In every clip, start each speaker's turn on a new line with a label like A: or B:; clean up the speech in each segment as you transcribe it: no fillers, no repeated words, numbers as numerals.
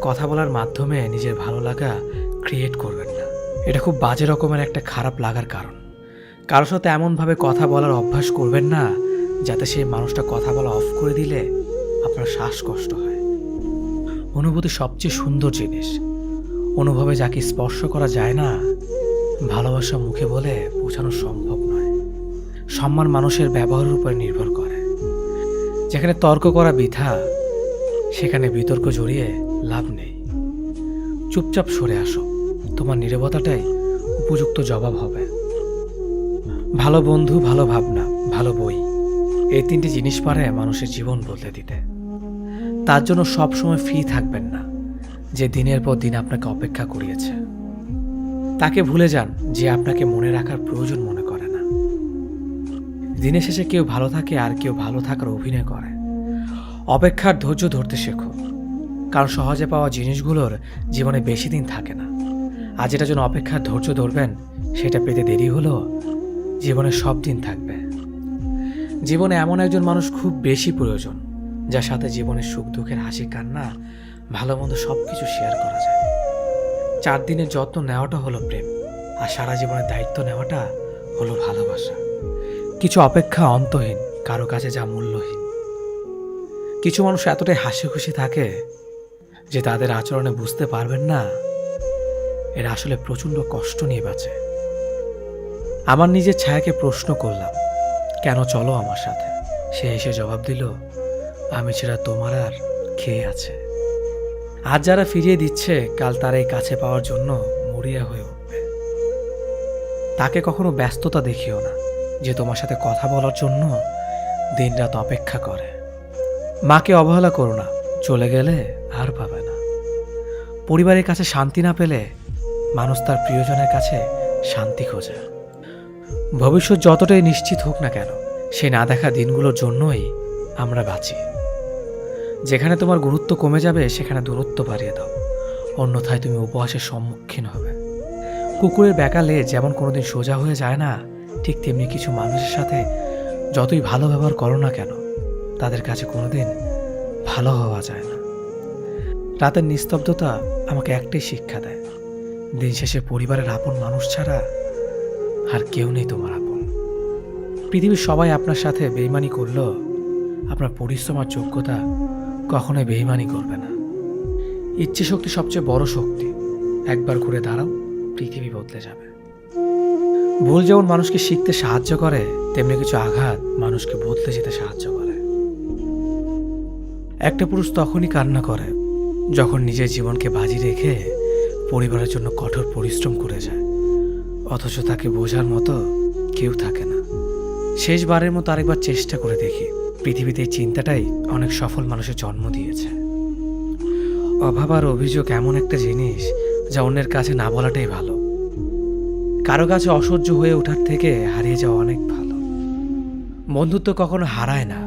A: কথা বলার মাধ্যমে নিজের ভালো লাগা ক্রিয়েট করবেন না। এটা খুব বাজে রকমের একটা খারাপ লাগার কারণ। কারোর সাথে এমনভাবে কথা বলার অভ্যাস করবেন না যাতে সেই মানুষটা কথা বলা অফ করে দিলে আপনার শ্বাসকষ্ট হয়। অনুভূতি সবচেয়ে সুন্দর জিনিস। অনুভবে যাকে স্পর্শ করা যায় না, ভালোবাসা মুখে বলে বোঝানো সম্ভব নয়। সম্মান মানুষের ব্যবহারের উপর নির্ভর করে। যেখানে তর্ক করা বৃথা, সেখানে বিতর্ক জড়িয়ে লাভ নেই। চুপচাপ সরে আসো, তোমার নীরবতাটাই উপযুক্ত জবাব হবে। ভালো বন্ধু, ভালো ভাবনা, ভালো বই, এই তিনটি জিনিস পারে মানুষের জীবন বদলে দিতে। তার জন্য সবসময় ফ্রি থাকবেন না যে দিনের পর দিন আপনাকে অপেক্ষা করিয়েছে। তাকে ভুলে যান যে আপনাকে মনে রাখার প্রয়োজন মনে করে না। দিনের শেষে কেউ ভালো থাকে আর কেউ ভালো থাকার অভিনয় করে। অপেক্ষার ধৈর্য ধরতে শেখো, কারণ সহজে পাওয়া জিনিসগুলোর জীবনে বেশি দিন থাকে না। আর যেটার জন্য অপেক্ষার ধৈর্য ধরবেন, সেটা পেতে দেরি হলেও জীবনে সব দিন থাকবে। জীবনে এমন একজন মানুষ খুব বেশি প্রয়োজন, যার সাথে জীবনের সুখ দুঃখের হাসি কান্না ভালো মন্দ সব কিছু শেয়ার করা যায়। 4 দিনের যত্ন নেওয়াটা হলো প্রেম, আর সারা জীবনের দায়িত্ব নেওয়াটা হলো ভালোবাসা। কিছু অপেক্ষা অন্তহীন, কারো কাছে যা মূল্যহীন। কিছু মানুষ এতটাই হাসি খুশি থাকে যে তাদের আচরণে বুঝতে পারবেন না এরা আসলে প্রচণ্ড কষ্ট নিয়ে বাঁচে। আমার নিজের ছায়াকে প্রশ্ন করলাম, কেন চলো আমার সাথে? সে এসে জবাব দিল, আমি ছাড়া তোমার আর খেয়ে আছে। আজ যারা ফিরিয়ে দিচ্ছে, কাল তার এই কাছে পাওয়ার জন্য মরিয়া হয়ে উঠবে। তাকে কখনো ব্যস্ততা দেখিও না যে তোমার সাথে কথা বলার জন্য দিনরাত অপেক্ষা করে। মাকে অবহেলা করো না, চলে গেলে আর পাবে না। পরিবারের কাছে শান্তি না পেলে মানুষ তার প্রিয়জনের কাছে শান্তি খোঁজে। ভবিষ্যৎ যতটাই নিশ্চিত হোক না কেন, সে না দেখা দিনগুলোর জন্যই আমরা বাঁচি। যেখানে তোমার গুরুত্ব কমে যাবে, সেখানে দূরত্ব বাড়িয়ে দাও, অন্যথায় তুমি উপহাসের সম্মুখীন হবে। কুকুরের বেকালে যেমন কোনোদিন সোজা হয়ে যায় না, ঠিক তেমনি কিছু মানুষের সাথে যতই ভালো ব্যবহার করো না কেন, তাদের কাছে কোনোদিন ভালো হওয়া যায় না। রাতের নিস্তব্ধতা আমাকে একটাই শিক্ষা দেয়, দিন শেষে পরিবারের আপন মানুষ ছাড়া আর কেউ নেই তোমার আপন। পৃথিবীর সবাই আপনার সাথে বেইমানি করলেও আপনার পরিশ্রম আর যোগ্যতা কখনোই বেইমানি করবে না। ইচ্ছে শক্তি সবচেয়ে বড় শক্তি। একবার ঘুরে দাঁড়াও, পৃথিবী বদলে যাবে। ভুল যেমন মানুষকে শিখতে সাহায্য করে, তেমনি কিছু আঘাত মানুষকে বদলে যেতে সাহায্য করে। একটা পুরুষ তখনই কান্না করে যখন নিজের জীবনকে বাজি রেখে পরিবারের জন্য কঠোর পরিশ্রম করে যায়, অথচ তাকে বোঝার মতো কেউ থাকে না। শেষবারের মতো আরেকবার চেষ্টা করে দেখি। পৃথিবীতে এই চিন্তাটাই অনেক সফল মানুষের জন্ম দিয়েছে। অভাব আর অভিযোগ এমন একটা জিনিস যা অন্যের কাছে না বলাটাই ভালো। কারো কাছে অসহ্য হয়ে ওঠার থেকে হারিয়ে যাওয়া অনেক ভালো। বন্ধুত্ব কখনো হারায় না,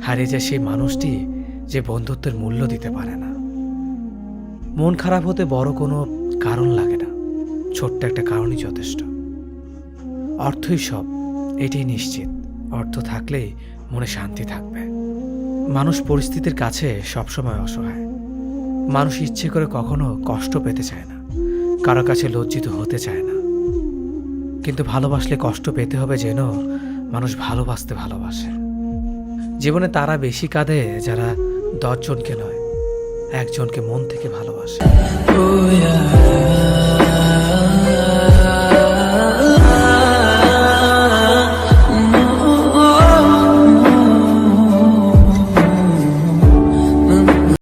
A: হারিয়ে যায় সেই মানুষটি যে বন্ধুত্বের মূল্য দিতে পারে না। মন খারাপ হতে বড় কোনো কারণ লাগে না, ছোট্ট একটা কারণই যথেষ্ট। অর্থই সব, এটাই নিশ্চিত। অর্থ থাকলেই মনে শান্তি থাকবে। মানুষ পরিস্থিতির কাছে সবসময় অসহায়। মানুষ ইচ্ছে করে কখনো কষ্ট পেতে চায় না, কারো কাছে লজ্জিত হতে চায় না। কিন্তু ভালোবাসলে কষ্ট পেতে হবে যেন মানুষ ভালোবাসতে ভালোবাসে। জীবনে তারা বেশি কাঁদে যারা 10 জনকে নয়, একজনকে মন থেকে ভালোবাসে।